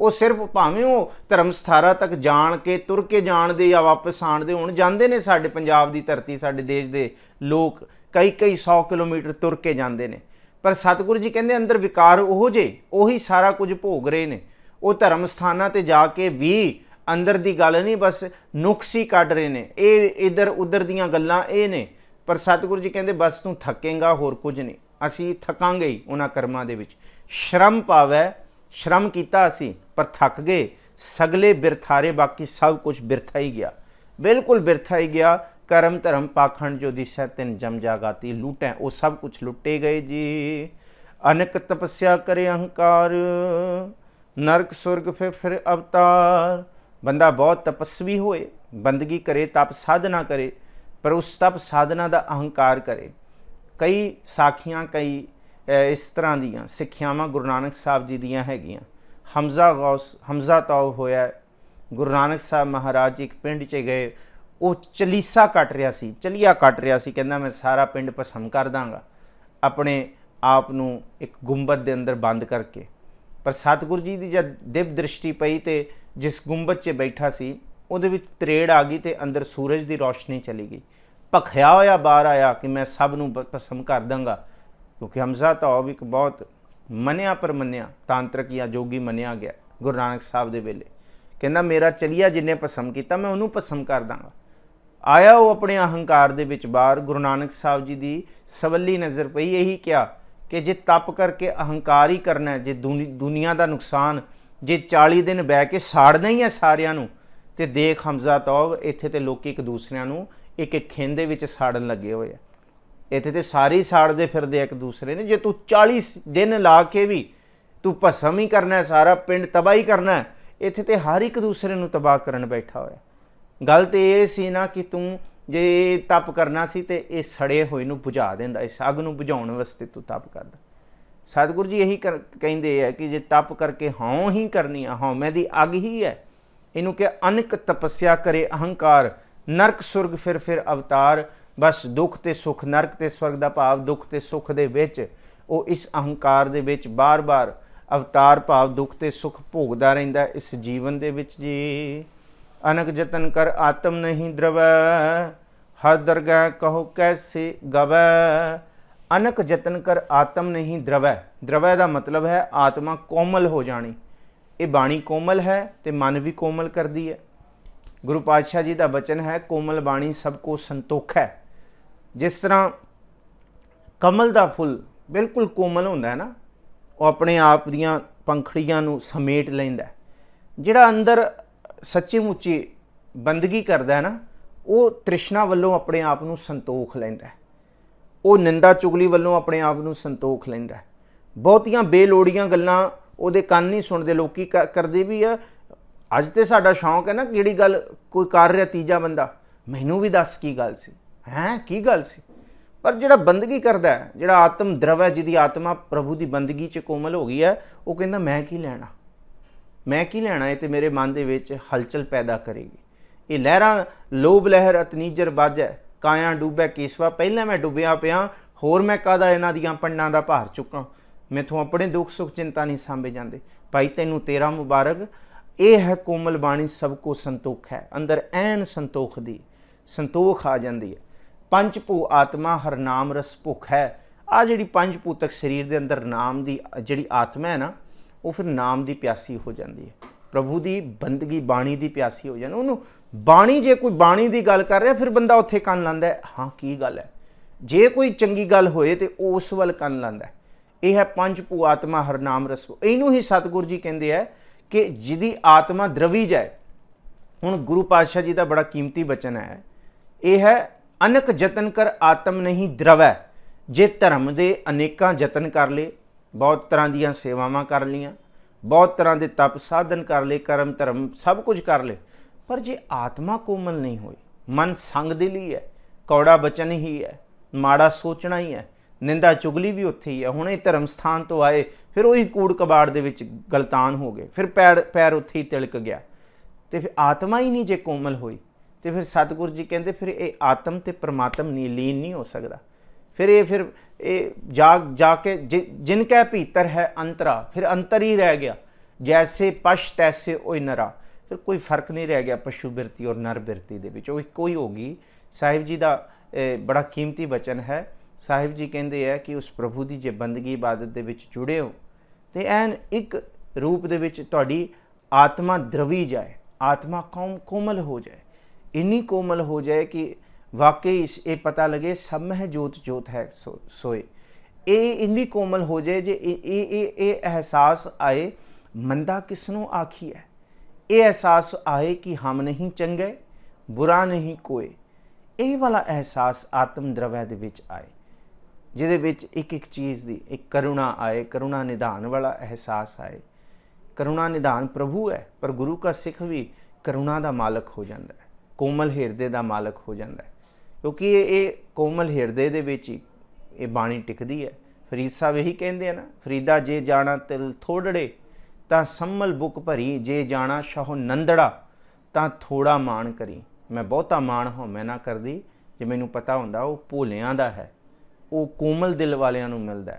Speaker 1: ਉਹ ਸਿਰਫ ਭਾਵੇਂ ਉਹ ਧਰਮ ਸਥਾਰਾਂ ਤੱਕ ਜਾਣ ਕੇ ਤੁਰ ਕੇ ਜਾਣਦੇ ਜਾਂ ਵਾਪਸ ਆਉਣ ਦੇ ਹੋਣ। ਜਾਂਦੇ ਨੇ ਸਾਡੇ ਪੰਜਾਬ ਦੀ ਧਰਤੀ, ਸਾਡੇ ਦੇਸ਼ ਦੇ ਲੋਕ ਕਈ 100 ਕਿਲੋਮੀਟਰ ਤੁਰ ਕੇ ਜਾਂਦੇ ਨੇ, ਪਰ ਸਤਿਗੁਰੂ ਜੀ ਕਹਿੰਦੇ ਅੰਦਰ ਵਿਕਾਰ ਉਹੋ ਜਿਹੇ, ਉਹੀ ਸਾਰਾ ਕੁਝ ਭੋਗ ਰਹੇ ਨੇ। ਉਹ ਧਰਮ ਸਥਾਨਾਂ ਤੇ ਜਾ ਕੇ ਵੀ ਅੰਦਰ ਦੀ ਗੱਲ ਨਹੀਂ, ਬਸ ਨੁਕਸ ਹੀ ਕੱਢ ਰਹੇ ਨੇ। ਇਹ ਇੱਧਰ ਉੱਧਰ ਦੀਆਂ ਗੱਲਾਂ ਇਹ ਨੇ, ਪਰ ਸਤਿਗੁਰੂ ਜੀ ਕਹਿੰਦੇ ਬਸ ਤੂੰ ਥੱਕੇਂਗਾ, ਹੋਰ ਕੁਝ ਨਹੀਂ। ਅਸੀਂ ਥਕਾਂਗੇ ਹੀ ਉਹਨਾਂ ਕਰਮਾਂ ਦੇ ਵਿੱਚ। ਸ਼ਰਮ ਪਾਵੈ, ਸ਼ਰਮ ਕੀਤਾ ਅਸੀਂ ਪਰ ਥੱਕ ਗਏ। ਸਗਲੇ ਬਿਰਥਾਰੇ, ਬਾਕੀ ਸਭ ਕੁਝ ਬਿਰਥਾ ਹੀ ਗਿਆ, ਬਿਲਕੁਲ ਬਿਰਥਾ ਹੀ ਗਿਆ। ਕਰਮ ਧਰਮ ਪਾਖੰਡ ਜੋ ਦਿਸੈ ਤਿਨ ਜਮ ਜਾਗਾਤੀ, ਲੁੱਟੈ ਉਹ ਸਭ ਕੁਝ ਲੁੱਟੇ ਗਏ ਜੀ। ਅਨਕ ਤਪੱਸਿਆ ਕਰੇ ਅਹੰਕਾਰ, ਨਰਕ ਸੁਰਗ ਫਿਰ ਅਵਤਾਰ। ਬੰਦਾ ਬਹੁਤ ਤਪਸਵੀ ਹੋਏ, ਬੰਦਗੀ ਕਰੇ, ਤਪ ਸਾਧਨਾ ਕਰੇ, ਪਰ ਉਸ ਤਪ ਸਾਧਨਾ ਦਾ ਅਹੰਕਾਰ ਕਰੇ। ਕਈ ਸਾਖੀਆਂ, ਕਈ ਇਸ ਤਰ੍ਹਾਂ ਦੀਆਂ ਸਿੱਖਿਆਵਾਂ ਗੁਰੂ ਨਾਨਕ ਸਾਹਿਬ ਜੀ ਦੀਆਂ ਹੈਗੀਆਂ। ਹਮਜ਼ਾ ਤੌ ਹੋਇਆ, ਗੁਰੂ ਨਾਨਕ ਸਾਹਿਬ ਮਹਾਰਾਜ ਇੱਕ ਪਿੰਡ 'ਚ ਗਏ, ਉਹ ਚਲੀਸਾ ਕੱਟ ਰਿਹਾ ਸੀ, ਚਲੀਆ ਕੱਟ ਰਿਹਾ ਸੀ। ਕਹਿੰਦਾ ਮੈਂ ਸਾਰਾ ਪਿੰਡ ਭਸਮ ਕਰ ਦਾਂਗਾ, ਆਪਣੇ ਆਪ ਨੂੰ ਇੱਕ ਗੁੰਬਦ ਦੇ ਅੰਦਰ ਬੰਦ ਕਰਕੇ। ਪਰ ਸਤਿਗੁਰੂ ਜੀ ਦੀ ਜਦ ਦਿਵ ਦ੍ਰਿਸ਼ਟੀ ਪਈ ਤੇ ਜਿਸ ਗੁੰਬਦ 'ਚ ਬੈਠਾ ਸੀ ਉਹਦੇ ਵਿੱਚ ਤਰੇੜ ਆ ਗਈ ਤੇ ਅੰਦਰ ਸੂਰਜ ਦੀ ਰੋਸ਼ਨੀ ਚਲੀ ਗਈ। ਭਖਿਆ ਹੋਇਆ ਬਾਹਰ ਆਇਆ ਕਿ ਮੈਂ ਸਭ ਨੂੰ ਭਸਮ ਕਰ ਦਾਂਗਾ, ਕਿਉਂਕਿ ਹਮਜ਼ਾ ਤੌਬ ਇੱਕ ਬਹੁਤ ਮੰਨਿਆ ਪਰਮੰਨਿਆ ਤਾਂਤਰਿਕ ਜਾਂ ਜੋਗੀ ਮੰਨਿਆ ਗਿਆ ਗੁਰੂ ਨਾਨਕ ਸਾਹਿਬ ਦੇ ਵੇਲੇ। ਕਹਿੰਦਾ ਮੇਰਾ ਚਲੀਆ ਜਿਹਨੇ ਭਸਮ ਕੀਤਾ ਮੈਂ ਉਹਨੂੰ ਭਸਮ ਕਰ ਦਾਂਗਾ। ਆਇਆ ਉਹ ਆਪਣੇ ਅਹੰਕਾਰ ਦੇ ਵਿੱਚ ਬਾਹਰ। ਗੁਰੂ ਨਾਨਕ ਸਾਹਿਬ ਜੀ ਦੀ ਸਵੱਲੀ ਨਜ਼ਰ ਪਈ, ਇਹੀ ਕਿਹਾ ਕਿ ਜੇ ਤਪ ਕਰਕੇ ਅਹੰਕਾਰ ਹੀ ਕਰਨਾ, ਜੇ ਦੁਨੀਆ ਦਾ ਨੁਕਸਾਨ, ਜੇ 40 ਦਿਨ ਬਹਿ ਕੇ ਸਾੜਨਾ ਹੀ ਹੈ ਸਾਰਿਆਂ ਨੂੰ, ਤੇ ਦੇਖ ਹਮਜ਼ਾ ਤੌਬ ਇੱਥੇ ਤੇ ਲੋਕੀ ਇੱਕ ਦੂਸਰਿਆਂ ਨੂੰ ਇੱਕ ਇੱਕ ਖਿੰਦ ਦੇ ਵਿੱਚ ਸਾੜਨ ਲੱਗੇ ਹੋਏ ਆ। ਇੱਥੇ ਤੇ ਸਾਰੇ ਸਾੜਦੇ ਫਿਰਦੇ ਇੱਕ ਦੂਸਰੇ ਨੇ। ਜੇ ਤੂੰ 40 ਦਿਨ ਲਾ ਕੇ ਵੀ ਤੂੰ ਭਸਮ ਹੀ ਕਰਨਾ, ਸਾਰਾ ਪਿੰਡ ਤਬਾਹ ਹੀ ਕਰਨਾ, ਇੱਥੇ ਤੇ ਹਰ ਇੱਕ ਦੂਸਰੇ ਨੂੰ ਤਬਾਹ ਕਰਨ ਬੈਠਾ ਹੋਇਆ। ਗੱਲ ਤੇ ਇਹ ਸੀ ਨਾ ਕਿ ਤੂੰ ਜੇ ਤਪ ਕਰਨਾ ਸੀ ਤੇ ਇਹ ਸੜੇ ਹੋਏ ਨੂੰ ਬੁਝਾ ਦਿੰਦਾ, ਇਸ ਅੱਗ ਨੂੰ ਬੁਝਾਉਣ ਵਾਸਤੇ ਤੂੰ ਤਪ ਕਰਦਾ। ਸਤਿਗੁਰੂ ਜੀ ਇਹੀ ਕਹਿੰਦੇ ਆ ਕਿ ਜੇ ਤਪ ਕਰਕੇ ਹਉ ਹੀ ਕਰਨੀ ਆ, ਹਉਮੈ ਦੀ ਅੱਗ ਹੀ ਹੈ। ਇਹਨੂੰ ਕਿ ਅਨਕ ਤਪੱਸਿਆ ਕਰੇ ਅਹੰਕਾਰ, ਨਰਕ ਸੁਰਗ ਫਿਰ ਅਵਤਾਰ। ਬਸ ਦੁੱਖ ਤੇ ਸੁੱਖ, ਨਰਕ ਤੇ ਸਵਰਗ ਦਾ ਭਾਵ ਦੁੱਖ ਤੇ ਸੁੱਖ ਦੇ ਵਿੱਚ ਉਹ ਇਸ ਅਹੰਕਾਰ ਦੇ ਵਿੱਚ ਬਾਰ-ਬਾਰ ਅਵਤਾਰ ਭਾਵ ਦੁੱਖ ਤੇ ਸੁੱਖ ਭੋਗਦਾ ਰਹਿੰਦਾ ਇਸ ਜੀਵਨ ਦੇ ਵਿੱਚ ਜੀ। ਅਨਕ ਜਤਨ ਕਰ ਆਤਮ ਨਹੀਂ ਦਰਵੈ, ਹਰ ਦਰਗਹਿ ਕਹੋ ਕੈਸੇ ਗਵੈ। ਅਨਕ ਜਤਨ ਕਰ ਆਤਮ ਨਹੀਂ ਦਰਵੈ। ਦਰਵੈ ਦਾ ਮਤਲਬ ਹੈ ਆਤਮਾ ਕੋਮਲ ਹੋ ਜਾਣੀ। ਇਹ ਬਾਣੀ ਕੋਮਲ ਹੈ ਤੇ ਮਨ ਵੀ ਕੋਮਲ ਕਰਦੀ ਹੈ। ਗੁਰੂ ਪਾਤਸ਼ਾਹ ਜੀ ਦਾ ਬਚਨ ਹੈ, ਕੋਮਲ ਬਾਣੀ ਸਭ ਕੋ ਸੰਤੋਖ ਹੈ। ਜਿਸ ਤਰ੍ਹਾਂ ਕਮਲ ਦਾ ਫੁੱਲ ਬਿਲਕੁਲ ਕੋਮਲ ਹੁੰਦਾ ਹੈ ਨਾ, ਉਹ ਆਪਣੇ ਆਪ ਦੀਆਂ ਪੰਖੜੀਆਂ ਨੂੰ ਸਮੇਟ ਲੈਂਦਾ। ਜਿਹੜਾ ਅੰਦਰ ਸੱਚੀ ਮੁੱਚੀ ਬੰਦਗੀ ਕਰਦਾ ਨਾ, ਉਹ ਤ੍ਰਿਸ਼ਨਾ ਵੱਲੋਂ ਆਪਣੇ ਆਪ ਨੂੰ ਸੰਤੋਖ ਲੈਂਦਾ, ਉਹ ਨਿੰਦਾ ਚੁਗਲੀ ਵੱਲੋਂ ਆਪਣੇ ਆਪ ਨੂੰ ਸੰਤੋਖ ਲੈਂਦਾ। ਬਹੁਤੀਆਂ ਬੇਲੋੜੀਆਂ ਗੱਲਾਂ ਉਹਦੇ ਕੰਨ ਨਹੀਂ ਸੁਣਦੇ। ਲੋਕੀ ਕਰਦੇ ਵੀ ਆ। ਅੱਜ ਤੇ ਸਾਡਾ ਸ਼ੌਂਕ ਹੈ ਨਾ, ਜਿਹੜੀ ਗੱਲ ਕੋਈ ਕਰ ਰਿਹਾ ਤੀਜਾ ਬੰਦਾ, ਮੈਨੂੰ ਵੀ ਦੱਸ ਕੀ ਗੱਲ ਸੀ, ਹੈਂ ਕੀ ਗੱਲ ਸੀ। ਪਰ ਜਿਹੜਾ ਬੰਦਗੀ ਕਰਦਾ ਹੈ, ਜਿਹੜਾ ਆਤਮ ਦਰਵ ਹੈ, ਜਿਹਦੀ ਆਤਮਾ ਪ੍ਰਭੂ ਦੀ ਬੰਦਗੀ 'ਚ ਕੋਮਲ ਹੋ ਗਈ ਹੈ, ਉਹ ਕਹਿੰਦਾ ਮੈਂ ਕੀ ਲੈਣਾ, ਮੈਂ ਕੀ ਲੈਣਾ। ਇਹ ਤੇ ਮੇਰੇ ਮਨ ਦੇ ਵਿੱਚ ਹਲਚਲ ਪੈਦਾ ਕਰੇਗੀ। ਇਹ ਲਹਿਰਾਂ ਲੋਭ ਲਹਿਰ ਅਤਨੀਜਰ ਬਾਝੈ, ਕਾਇਆ ਡੁੱਬੈ ਕੇਸਵਾ। ਪਹਿਲਾਂ ਮੈਂ ਡੁੱਬਿਆ ਪਿਆ, ਹੋਰ ਮੈਂ ਕਾਹਦਾ ਇਹਨਾਂ ਦੀਆਂ ਪੰਡਾਂ ਦਾ ਭਾਰ ਚੁੱਕਾਂ। ਮੈਥੋਂ ਆਪਣੇ ਦੁੱਖ ਸੁੱਖ ਚਿੰਤਾ ਨਹੀਂ ਸਾਂਭੇ ਜਾਂਦੇ। ਭਾਈ ਤੈਨੂੰ ਤੇਰਾ ਮੁਬਾਰਕ। ਇਹ ਹੈ ਕੋਮਲ ਬਾਣੀ, ਸਭ ਕੋ ਸੰਤੋਖ ਹੈ। ਅੰਦਰ ਐਨ ਸੰਤੋਖ ਦੀ ਸੰਤੋਖ ਆ ਜਾਂਦੀ ਹੈ। ਪੰਜ ਭੂ ਆਤਮਾ ਹਰ ਨਾਮ ਰਸ ਭੁੱਖ ਹੈ। ਆ ਜਿਹੜੀ ਪੰਜ ਭੂਤਕ ਸਰੀਰ ਦੇ ਅੰਦਰ ਨਾਮ ਦੀ ਜਿਹੜੀ ਆਤਮਾ ਹੈ ਨਾ, ਉਹ ਫਿਰ ਨਾਮ ਦੀ ਪਿਆਸੀ ਹੋ ਜਾਂਦੀ ਹੈ। ਪ੍ਰਭੂ ਦੀ ਬੰਦਗੀ ਬਾਣੀ ਦੀ ਪਿਆਸੀ ਹੋ ਜਾਂਦੀ। ਉਹਨੂੰ ਬਾਣੀ, ਜੇ ਕੋਈ ਬਾਣੀ ਦੀ ਗੱਲ ਕਰ ਰਿਹਾ, ਫਿਰ ਬੰਦਾ ਉੱਥੇ ਕੰਨ ਲਾਉਂਦਾ, ਹਾਂ ਕੀ ਗੱਲ ਹੈ। ਜੇ ਕੋਈ ਚੰਗੀ ਗੱਲ ਹੋਏ ਤੇ ਉਸ ਵੱਲ ਕੰਨ ਲਾਂਦਾ। ਇਹ ਹੈ ਪੰਜ ਭੂ ਆਤਮਾ ਹਰਨਾਮ ਰਸਵੋ। ਇਹਨੂੰ ਹੀ ਸਤਿਗੁਰੂ ਜੀ ਕਹਿੰਦੇ ਆ ਕਿ ਜਿਹਦੀ ਆਤਮਾ ਦਰਵੀ ਜਾਏ। ਹੁਣ ਗੁਰੂ ਪਾਤਸ਼ਾਹ ਜੀ ਦਾ ਬੜਾ ਕੀਮਤੀ ਬਚਨ ਹੈ, ਇਹ ਹੈ ਅਨਕ ਯਤਨ ਕਰ ਆਤਮ ਨਹੀਂ ਦਰਵੈ। ਜੇ ਧਰਮ ਦੇ ਅਨੇਕਾਂ ਯਤਨ ਕਰ ਲਏ, ਬਹੁਤ ਤਰ੍ਹਾਂ ਦੀਆਂ ਸੇਵਾਵਾਂ ਕਰ ਲਈਆਂ, ਬਹੁਤ ਤਰ੍ਹਾਂ ਦੇ ਤਪ ਸਾਧਨ ਕਰ ਲਏ, ਕਰਮ ਧਰਮ ਸਭ ਕੁਝ ਕਰ ਲਏ, ਪਰ ਜੇ ਆਤਮਾ ਕੋਮਲ ਨਹੀਂ ਹੋਈ, ਮਨ ਸੰਗ ਦਿਲੀ ਹੈ, ਕੌੜਾ ਬਚਨ ਹੀ ਹੈ, ਮਾੜਾ ਸੋਚਣਾ ਹੀ ਹੈ, ਨਿੰਦਾ ਚੁਗਲੀ ਵੀ ਉੱਥੇ ਹੀ ਹੈ। ਹੁਣ ਇਹ ਧਰਮ ਸਥਾਨ ਤੋਂ ਆਏ, ਫਿਰ ਉਹੀ ਕੂੜ ਕਬਾੜ ਦੇ ਵਿੱਚ ਗਲਤਾਨ ਹੋ ਗਏ, ਫਿਰ ਪੈਰ ਉੱਥੇ ਹੀ ਤਿਲਕ ਗਿਆ, ਤੇ ਫਿਰ ਆਤਮਾ ਹੀ ਨਹੀਂ ਜੇ ਕੋਮਲ ਹੋਈ, ਤੇ ਫਿਰ ਸਤਿਗੁਰੂ ਜੀ ਕਹਿੰਦੇ ਫਿਰ ਇਹ ਆਤਮ ਤੇ ਪਰਮਾਤਮ ਨੀ ਲੀਨ ਨਹੀਂ ਹੋ ਸਕਦਾ। ਫਿਰ ਇਹ ਜਾ ਕੇ ਜਿਨ ਕੈ ਭੀਤਰ ਹੈ ਅੰਤਰਾ, ਫਿਰ ਅੰਤਰ ਹੀ ਰਹਿ ਗਿਆ। ਜੈਸੇ ਪਸ਼ ਤੈਸੇ ਓਇ ਨਰਾ, ਫਿਰ ਕੋਈ ਫਰਕ ਨਹੀਂ ਰਹਿ ਗਿਆ ਪਸ਼ੂ ਬਿਰਤੀ ਔਰ ਨਰ ਬਿਰਤੀ ਦੇ ਵਿੱਚ, ਉਹ ਇੱਕੋ ਹੀ ਹੋ ਗਈ। ਸਾਹਿਬ ਜੀ ਦਾ ਬੜਾ ਕੀਮਤੀ ਬਚਨ ਹੈ। ਸਾਹਿਬ ਜੀ ਕਹਿੰਦੇ ਹੈ ਕਿ ਉਸ ਪ੍ਰਭੂ ਦੀ ਜੇ ਬੰਦਗੀ ਇਬਾਦਤ ਦੇ ਵਿੱਚ ਜੁੜੇ ਹੋ ਤੇ ਐਨ ਇੱਕ ਰੂਪ ਦੇ ਵਿੱਚ ਤੁਹਾਡੀ ਆਤਮਾ ਦਰਵੀ ਜਾਏ, ਆਤਮਾ ਕੋਮਲ ਹੋ ਜਾਏ, ਇੰਨੀ ਕੋਮਲ ਹੋ ਜਾਏ ਕਿ ਵਾਕਈ ਇਹ ਪਤਾ ਲਗੇ ਸਭ ਮਹਿ ਜੋਤ ਜੋਤ ਹੈ ਸੋਏ। ਇਹ ਇੰਨੀ ਕੋਮਲ ਹੋ ਜਾਏ ਜੇ ਇਹ ਅਹਿਸਾਸ ਆਏ ਮੰਦਾ ਕਿਸ ਨੂੰ ਆਖੀ ਹੈ, ਇਹ ਅਹਿਸਾਸ ਆਏ ਕਿ ਹਮ ਨਹੀਂ ਚੰਗੇ ਬੁਰਾ ਨਹੀਂ ਕੋਏ। ਇਹ ਵਾਲਾ ਅਹਿਸਾਸ ਆਤਮ ਦਰਵੈ ਦੇ ਵਿੱਚ ਆਏ, ਜਿਹਦੇ ਵਿੱਚ ਇੱਕ ਇੱਕ ਚੀਜ਼ ਦੀ ਇੱਕ ਕਰੁਣਾ ਆਏ, ਕਰੁਣਾ ਨਿਧਾਨ ਵਾਲਾ ਅਹਿਸਾਸ ਆਏ। ਕਰੁਣਾ ਨਿਧਾਨ ਪ੍ਰਭੂ ਹੈ, ਪਰ ਗੁਰੂ ਕਾ ਸਿੱਖ ਵੀ ਕਰੁਣਾ ਦਾ ਮਾਲਕ ਹੋ ਜਾਂਦਾ ਹੈ, ਕੋਮਲ ਹਿਰਦੇ ਦਾ ਮਾਲਕ ਹੋ ਜਾਂਦਾ ਹੈ, ਕਿਉਂਕਿ ਇਹ ਕੋਮਲ ਹਿਰਦੇ ਦੇ ਵਿੱਚ ਹੀ ਇਹ ਬਾਣੀ ਟਿਕਦੀ ਹੈ। ਫਰੀਦ ਸਾਹਿਬ ਇਹੀ ਕਹਿੰਦੇ ਆ ਨਾ, ਫਰੀਦਾ ਜੇ ਜਾਣਾ ਤਿਲ ਥੋੜੜੇ ਤਾਂ ਸੰਮਲ ਬੁੱਕ ਭਰੀ, ਜੇ ਜਾਣਾ ਸ਼ਾਹੋ ਨੰਦੜਾ ਤਾਂ ਥੋੜਾ ਮਾਣ ਕਰੀ। ਮੈਂ ਬਹੁਤਾ ਮਾਣ ਹਉਮੈ ਨਾ ਕਰਦੀ, ਜੇ ਮੈਨੂੰ ਪਤਾ ਹੁੰਦਾ ਉਹ ਭੋਲਿਆਂ ਦਾ ਹੈ, ਉਹ ਕੋਮਲ ਦਿਲ ਵਾਲਿਆਂ ਨੂੰ ਮਿਲਦਾ।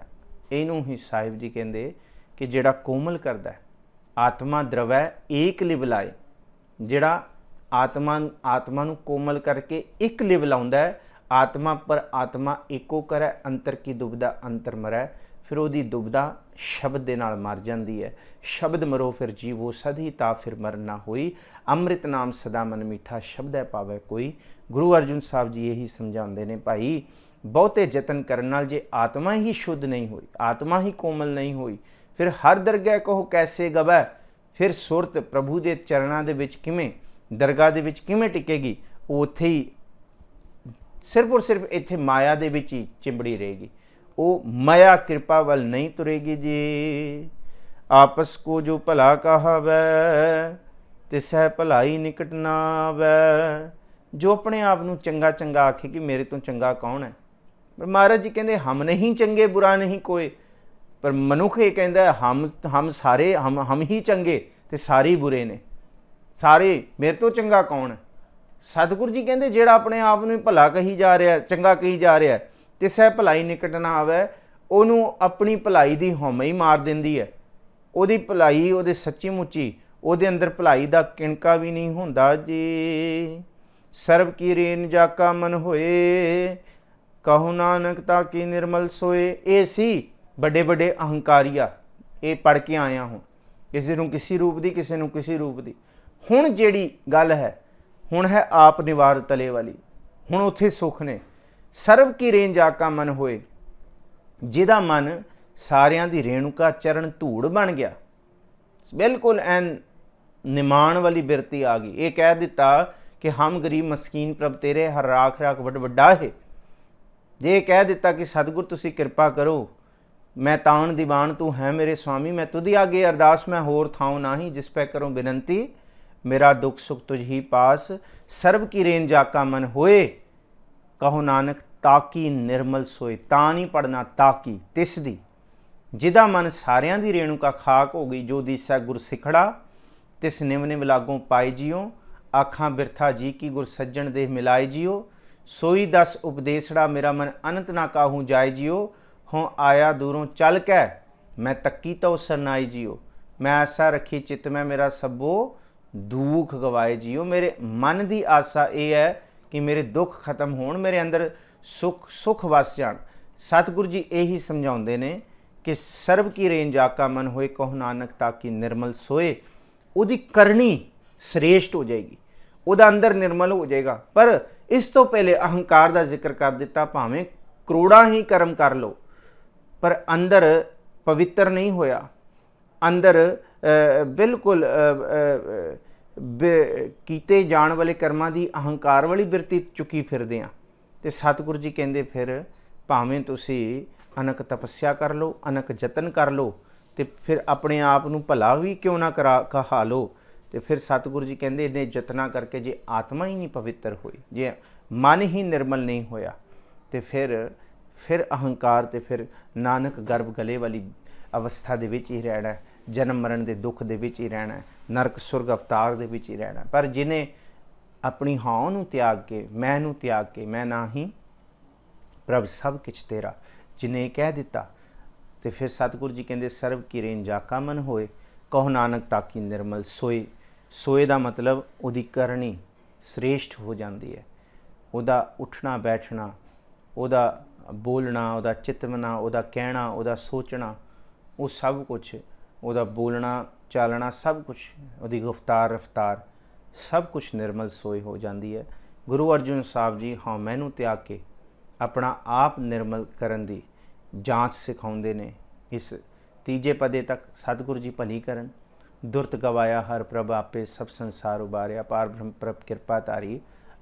Speaker 1: ਇਹਨੂੰ ਹੀ ਸਾਹਿਬ ਜੀ ਕਹਿੰਦੇ ਕਿ ਜਿਹੜਾ ਕੋਮਲ ਕਰਦਾ, ਆਤਮਾ ਦਰਵੈ ਏਕ ਲਿਵ ਲਾਏ, ਜਿਹੜਾ ਆਤਮਾ ਨੂੰ ਕੋਮਲ ਕਰਕੇ ਇੱਕ ਲਿਵ ਲਾਉਂਦਾ ਹੈ, ਆਤਮਾ ਪਰ ਆਤਮਾ ਏਕੋ ਕਰੈ, ਅੰਤਰ ਕੀ ਦੁਬਦਾ ਅੰਤਰ ਮਰੈ। ਫਿਰ ਉਹਦੀ ਦੁਬਦਾ ਸ਼ਬਦ ਦੇ ਨਾਲ ਮਰ ਜਾਂਦੀ ਹੈ। ਸ਼ਬਦ ਮਰੋ ਫਿਰ ਜੀਵੋ ਸਦੀ, ਤਾਂ ਫਿਰ ਮਰਨ ਨਾ ਹੋਈ। ਅੰਮ੍ਰਿਤ ਨਾਮ ਸਦਾ ਮਨ ਮੀਠਾ, ਸ਼ਬਦੈ ਪਾਵੈ ਕੋਈ। ਗੁਰੂ ਅਰਜਨ ਸਾਹਿਬ ਜੀ ਇਹੀ ਸਮਝਾਉਂਦੇ ਨੇ, ਭਾਈ ਬਹੁਤੇ ਯਤਨ ਕਰਨ ਨਾਲ ਜੇ ਆਤਮਾ ਹੀ ਸ਼ੁੱਧ ਨਹੀਂ ਹੋਈ, ਆਤਮਾ ਹੀ ਕੋਮਲ ਨਹੀਂ ਹੋਈ, ਫਿਰ ਹਰ ਦਰਗਹਿ ਕਹੋ ਕੈਸੇ ਗਵੈ। ਫਿਰ ਸੁਰਤ ਪ੍ਰਭੂ ਦੇ ਚਰਨਾਂ ਦੇ ਵਿੱਚ ਕਿਵੇਂ, ਦਰਗਾਹ ਦੇ ਵਿੱਚ ਕਿਵੇਂ ਟਿਕੇਗੀ? ਉਹ ਉੱਥੇ ਹੀ ਸਿਰਫ ਔਰ ਸਿਰਫ ਇੱਥੇ ਮਾਇਆ ਦੇ ਵਿੱਚ ਹੀ ਚਿੰਬੜੀ ਰਹੇਗੀ। ਉਹ ਮਾਇਆ ਕਿਰਪਾ ਵੱਲ ਨਹੀਂ ਤੁਰੇਗੀ ਜੀ। ਆਪਸ ਕੋ ਜੋ ਭਲਾ ਕਹਾਵੈ, ਤਿਸੈ ਭਲਾਈ ਨਿਕਟ ਨਾ ਆਵੈ। ਜੋ ਆਪਣੇ ਆਪ ਨੂੰ ਚੰਗਾ ਚੰਗਾ ਆਖੇ ਕਿ ਮੇਰੇ ਤੋਂ ਚੰਗਾ ਕੌਣ ਹੈ, ਪਰ ਮਹਾਰਾਜ ਜੀ ਕਹਿੰਦੇ ਹਮ ਨਹੀਂ ਚੰਗੇ ਬੁਰਾ ਨਹੀਂ ਕੋਏ। ਪਰ ਮਨੁੱਖ ਇਹ ਕਹਿੰਦਾ ਹਮ ਸਾਰੇ ਹਮ ਹੀ ਚੰਗੇ ਤੇ ਸਾਰੇ ਬੁਰੇ ਨੇ, ਸਾਰੇ ਮੇਰੇ ਤੋਂ ਚੰਗਾ ਕੌਣ ਹੈ। ਸਤਿਗੁਰੂ ਜੀ ਕਹਿੰਦੇ ਜਿਹੜਾ ਆਪਣੇ ਆਪ ਨੂੰ ਭਲਾ ਕਹੀ ਜਾ ਰਿਹਾ, ਚੰਗਾ ਕਹੀ ਜਾ ਰਿਹਾ, ਤੇ ਸਹਿ ਭਲਾਈ ਨਿਕਟ ਨਾ ਆਵੇ, ਉਹਨੂੰ ਆਪਣੀ ਭਲਾਈ ਦੀ ਹਉਮੈ ਹੀ ਮਾਰ ਦਿੰਦੀ ਹੈ। ਉਹਦੀ ਭਲਾਈ, ਉਹਦੇ ਸੱਚੀ ਮੁੱਚੀ ਉਹਦੇ ਅੰਦਰ ਭਲਾਈ ਦਾ ਕਿਣਕਾ ਵੀ ਨਹੀਂ ਹੁੰਦਾ ਜੀ। ਸਰਬ ਕੀ ਰੇਨ ਜਾਕਾ ਮਨ ਹੋਏ, ਕਹੋ ਨਾਨਕ ਤਾਂ ਕੀ ਨਿਰਮਲ ਸੋਏ। ਇਹ ਸੀ ਵੱਡੇ ਵੱਡੇ ਅਹੰਕਾਰੀਆ, ਇਹ ਪੜ੍ਹ ਕੇ ਆਇਆ ਹੁਣ, ਕਿਸੇ ਨੂੰ ਕਿਸੇ ਰੂਪ ਦੀ, ਕਿਸੇ ਨੂੰ ਕਿਸੇ ਰੂਪ ਦੀ। ਹੁਣ ਜਿਹੜੀ ਗੱਲ ਹੈ, ਹੁਣ ਹੈ ਆਪ ਨਿਵਾਰ ਤਲੇ ਵਾਲੀ। ਹੁਣ ਉੱਥੇ ਸੁੱਖ ਨੇ। ਸਰਬ ਕੀ ਰੇਨ ਜਾਕਾ ਮਨ ਹੋਏ, ਜਿਹਦਾ ਮਨ ਸਾਰਿਆਂ ਦੀ ਰੇਣੂਕਾ ਚਰਨ ਧੂੜ ਬਣ ਗਿਆ, ਬਿਲਕੁਲ ਐਨ ਨਿਮਾਣ ਵਾਲੀ ਬਿਰਤੀ ਆ ਗਈ। ਇਹ ਕਹਿ ਦਿੱਤਾ ਕਿ ਹਮ ਗਰੀਬ ਮਸਕੀਨ ਪ੍ਰਭ ਤੇਰੇ, ਹਰ ਰਾਖ ਰਾਖ ਵੱਡਾ ਹੈ। ਜੇ ਕਹਿ ਦਿੱਤਾ ਕਿ ਸਤਿਗੁਰ ਤੁਸੀਂ ਕਿਰਪਾ ਕਰੋ, ਮੈਂ ਤਾਣ ਦੀਵਾਨ ਤੂੰ ਹੈ ਮੇਰੇ ਸੁਆਮੀ, ਮੈਂ ਤੁਧੀ ਆਗੇ ਅਰਦਾਸ ਮੈਂ ਹੋਰ ਥਾਉ ਨਾਹੀ, ਜਿਸ ਪੈ ਕਰੋ ਬੇਨੰਤੀ ਮੇਰਾ ਦੁੱਖ ਸੁਖ ਤੁਝ ਹੀ ਪਾਸ। ਸਰਬ ਕੀ ਰੇਨ ਜਾਕਾ ਮਨ ਹੋਏ, ਕਹੋ ਨਾਨਕ ਤਾਕੀ ਨਿਰਮਲ ਸੋਏ। ਤਾਂ ਨਹੀਂ ਪੜਨਾ, ਤਾਕੀ ਤਿਸ ਦੀ, ਜਿਹਦਾ ਮਨ ਸਾਰਿਆਂ ਦੀ ਰੇਣੂਕਾ ਖਾਕ ਹੋ ਗਈ। ਜੋ ਦੀਸੈ ਗੁਰ ਸਿਖੜਾ, ਤਿਸ ਨਿਵ ਨਿਵ ਲਾਗੋਂ ਪਾਏ ਜਿਉ। ਆਖਾਂ ਬਿਰਥਾ ਜੀ ਕੀ ਗੁਰ ਸੱਜਣ ਦੇਹ ਮਿਲਾਏ ਜਿਉ। ਸੋਈ ਦਸ ਉਪਦੇਸੜਾ, ਮੇਰਾ ਮਨ ਅਨੰਤ ਨਾ ਕਾਹੂ ਜਾਏ ਜਿਉ। ਹੋਂ ਆਇਆ ਦੂਰੋਂ ਚੱਲ ਕੇ, ਮੈਂ ਤੱਕੀ ਤਉ ਸਰਨਾਈ ਜਿਉ। ਮੈਂ ਆਸਾ ਰੱਖੀ ਚਿੱਤ ਮੈਂ, ਮੇਰਾ ਸਭੋ ਦੁੱਖ ਗਵਾਏ ਜਿਉ। ਮੇਰੇ ਮਨ ਦੀ ਆਸਾ ਇਹ ਹੈ ਕਿ ਮੇਰੇ ਦੁੱਖ ਖਤਮ ਹੋਣ, ਮੇਰੇ ਅੰਦਰ ਸੁਖ ਵਸ ਜਾਣ। ਸਤਿਗੁਰੂ ਜੀ ਇਹੀ ਸਮਝਾਉਂਦੇ ਨੇ ਕਿ ਸਰਬ ਕੀ ਰੇਨ ਜਾਕਾ ਮਨ ਹੋਏ, ਕਹੋ ਨਾਨਕ ਤਾਕੀ ਨਿਰਮਲ ਸੋਏ। ਉਹਦੀ ਕਰਨੀ ਸ੍ਰੇਸ਼ਟ ਹੋ ਜਾਏਗੀ, ਉਹਦਾ ਅੰਦਰ ਨਿਰਮਲ ਹੋ ਜਾਏਗਾ। ਪਰ ਇਸ ਤੋਂ ਪਹਿਲੇ ਅਹੰਕਾਰ ਦਾ ਜ਼ਿਕਰ ਕਰ ਦਿੱਤਾ, ਭਾਵੇਂ ਕਰੋੜਾਂ ਹੀ ਕਰਮ ਕਰ ਲਓ ਪਰ ਅੰਦਰ ਪਵਿੱਤਰ ਨਹੀਂ ਹੋਇਆ, ਅੰਦਰ ਬਿਲਕੁਲ ਕੀਤੇ ਜਾਣ ਵਾਲੇ ਕਰਮਾਂ ਦੀ ਅਹੰਕਾਰ ਵਾਲੀ ਬਿਰਤੀ ਚੁੱਕੀ ਫਿਰਦੇ ਆ। ਤੇ ਸਤਿਗੁਰੂ ਜੀ ਕਹਿੰਦੇ ਫਿਰ ਭਾਵੇਂ ਤੁਸੀਂ ਅਨਕ ਤਪੱਸਿਆ ਕਰ ਲਓ, ਅਨਕ ਯਤਨ ਕਰ ਲਓ, ਤੇ ਫਿਰ ਆਪਣੇ ਆਪ ਨੂੰ ਭਲਾ ਵੀ ਕਿਉਂ ਨਾ ਕਹਾ ਲਓ, ਤੇ ਫਿਰ ਸਤਿਗੁਰੂ ਜੀ ਕਹਿੰਦੇ ਇਹਨੇ ਯਤਨਾਂ ਕਰਕੇ ਜੇ ਆਤਮਾ ਹੀ ਨਹੀਂ ਪਵਿੱਤਰ ਹੋਈ, ਜੇ ਮਨ ਹੀ ਨਿਰਮਲ ਨਹੀਂ ਹੋਇਆ, ਤੇ ਫਿਰ ਅਹੰਕਾਰ ਤੇ ਫਿਰ ਨਾਨਕ ਗਰਭ ਗਲੇ ਵਾਲੀ ਅਵਸਥਾ ਦੇ ਵਿੱਚ ਹੀ ਰਹਿਣਾ, ਜਨਮ ਮਰਨ ਦੇ ਦੁੱਖ ਦੇ ਵਿੱਚ ਹੀ ਰਹਿਣਾ, ਨਰਕ ਸੁਰਗ ਅਵਤਾਰ ਦੇ ਵਿੱਚ ਹੀ ਰਹਿਣਾ। ਪਰ ਜਿਹਨੇ ਆਪਣੀ ਹਾਂ ਨੂੰ ਤਿਆਗ ਕੇ, ਮੈਂ ਨੂੰ ਤਿਆਗ ਕੇ, ਮੈਂ ਨਾ ਹੀ ਪ੍ਰਭ ਸਭ ਕਿਛ ਤੇਰਾ, ਜਿਹਨੇ ਇਹ ਕਹਿ ਦਿੱਤਾ, ਤੇ ਫਿਰ ਸਤਿਗੁਰੂ ਜੀ ਕਹਿੰਦੇ ਸਰਬ ਕੀ ਰੇਨ ਜਾਕਾ ਮਨ ਹੋਏ, ਕਹੋ ਨਾਨਕ ਤਾਕੀ ਨਿਰਮਲ ਸੋਏ। ਸੋਏ ਦਾ ਮਤਲਬ ਉਹਦੀ ਕਰਨੀ ਸ੍ਰੇਸ਼ਟ ਹੋ ਜਾਂਦੀ ਹੈ, ਉਹਦਾ ਉੱਠਣਾ ਬੈਠਣਾ, ਉਹਦਾ ਬੋਲਣਾ, ਉਹਦਾ ਚਿਤਵਨਾ, ਉਹਦਾ ਕਹਿਣਾ, ਉਹਦਾ ਸੋਚਣਾ, ਉਹ ਸਭ ਕੁਛ, ਉਹਦਾ ਬੋਲਣਾ ਚਾਲਣਾ ਸਭ ਕੁਛ, ਉਹਦੀ ਗੁਫਤਾਰ ਰਫਤਾਰ ਸਭ ਕੁਛ ਨਿਰਮਲ ਸੋਏ ਹੋ ਜਾਂਦੀ ਹੈ। ਗੁਰੂ ਅਰਜਨ ਸਾਹਿਬ ਜੀ ਹਾਂ ਮੈਨੂੰ ਤਿਆਗ ਕੇ ਆਪਣਾ ਆਪ ਨਿਰਮਲ ਕਰਨ ਦੀ ਜਾਂਚ ਸਿਖਾਉਂਦੇ ਨੇ। ਇਸ ਤੀਜੇ ਪਦੇ ਤੱਕ ਸਤਿਗੁਰੂ ਜੀ ਭਲੀ ਕਰਨ, ਦੁਰਤ ਗਵਾਇਆ ਹਰ ਪ੍ਰਭ ਆਪੇ, ਸਭ ਸੰਸਾਰ ਉਬਾਰਿਆ, ਪਾਰ ਬ੍ਰਹਮ ਪ੍ਰਭ ਕਿਰਪਾ ਧਾਰੀ,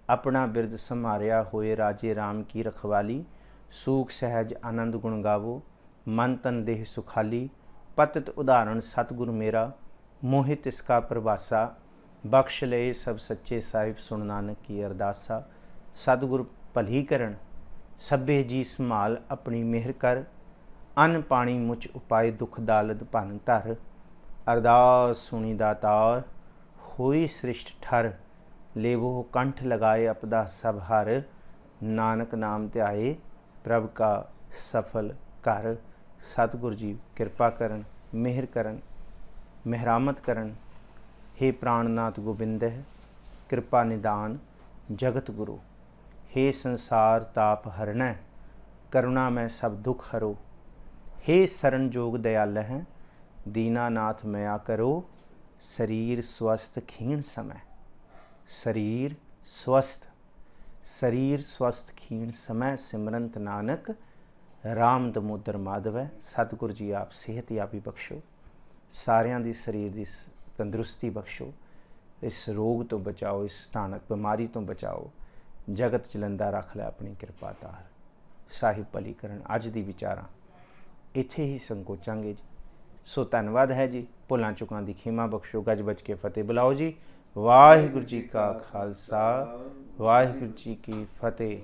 Speaker 1: ਆਪਣਾ ਬਿਰਦ ਸੰਭਾਰਿਆ, ਹੋਏ ਰਾਜੇ ਰਾਮ ਕੀ ਰਖਵਾਲੀ, ਸੂਖ ਸਹਿਜ ਆਨੰਦ ਗੁਣ ਗਾਵੋ, ਮਨ ਤਨ ਦੇਹ ਸੁਖਾਲੀ, ਪਤਿਤ ਉਦਾਹਰਣ ਸਤਿਗੁਰ ਮੇਰਾ, ਮੋਹਿ ਤਿਸਕਾ ਪ੍ਰਵਾਸਾ, ਬਖਸ਼ ਲਏ ਸਭ ਸੱਚੇ ਸਾਹਿਬ, ਸੁਣ ਨਾਨਕ ਕੀ ਅਰਦਾਸਾ। ਸਤਿਗੁਰ ਭਲੀ ਕਰਨ, ਸਭੇ ਜੀ ਸੰਭਾਲ ਆਪਣੀ ਮਿਹਰ ਕਰ, ਅੰਨ ਪਾਣੀ ਮੁਚ ਉਪਾਏ, ਦੁਖ ਦਾਲਦ ਭਨ ਧਰ, ਅਰਦਾਸ ਸੁਣੀ ਦਾਤਾਰ, ਹੋਈ ਸ੍ਰਿਸ਼ਟ ਠਰ, ਲੇਵੋ ਕੰਠ ਲਗਾਏ ਆਪਦਾ ਸਭ ਹਰ, ਨਾਨਕ ਨਾਮ ਧਿਆਏ ਪ੍ਰਭ ਕਾ ਸਫਲ ਘਰ। ਸਤਿਗੁਰੂ ਜੀ ਕਿਰਪਾ ਕਰਨ, ਮਿਹਰ ਕਰਨ, ਮਹਿਰਾਮਤ ਕਰਨ। हे प्राणनाथ गोविंद कृपा निदान जगत गुरु, हे संसार ताप हरणै, करुणा में सब दुख हरो, हे शरण जोग दयाल है, दीनानाथ मया करो, शरीर स्वस्थ खीण समय, शरीर स्वस्थ खीण समय, सिमरंत नानक राम दमोदर माधव है। सतगुरु जी आप सेहत याबी बख्शो, सारियां दी शरीर दी तंदुरुस्ती बख्शो, इस रोग तो बचाओ, इस स्थानक बीमारी तो बचाओ, जगत चलंदा रख लै अपनी किरपा तार। ਸਾਹਿਬ ਭਲੀ ਕਰਨ। ਅੱਜ ਦੀ ਵਿਚਾਰਾਂ ਇੱਥੇ ਹੀ ਸੰਕੋਚਾਂਗੇ ਜੀ। ਸੋ ਧੰਨਵਾਦ ਹੈ ਜੀ। ਭੁੱਲਾਂ ਚੁੱਕਾਂ ਦੀ ਖਿਮਾ ਬਖਸ਼ੋ। ਗੱਜ ਬੱਜ ਕੇ ਫਤਿਹ ਬੁਲਾਓ ਜੀ। ਵਾਹਿਗੁਰੂ ਜੀ ਕਾ ਖਾਲਸਾ, ਵਾਹਿਗੁਰੂ ਜੀ ਕੀ ਫਤਿਹ।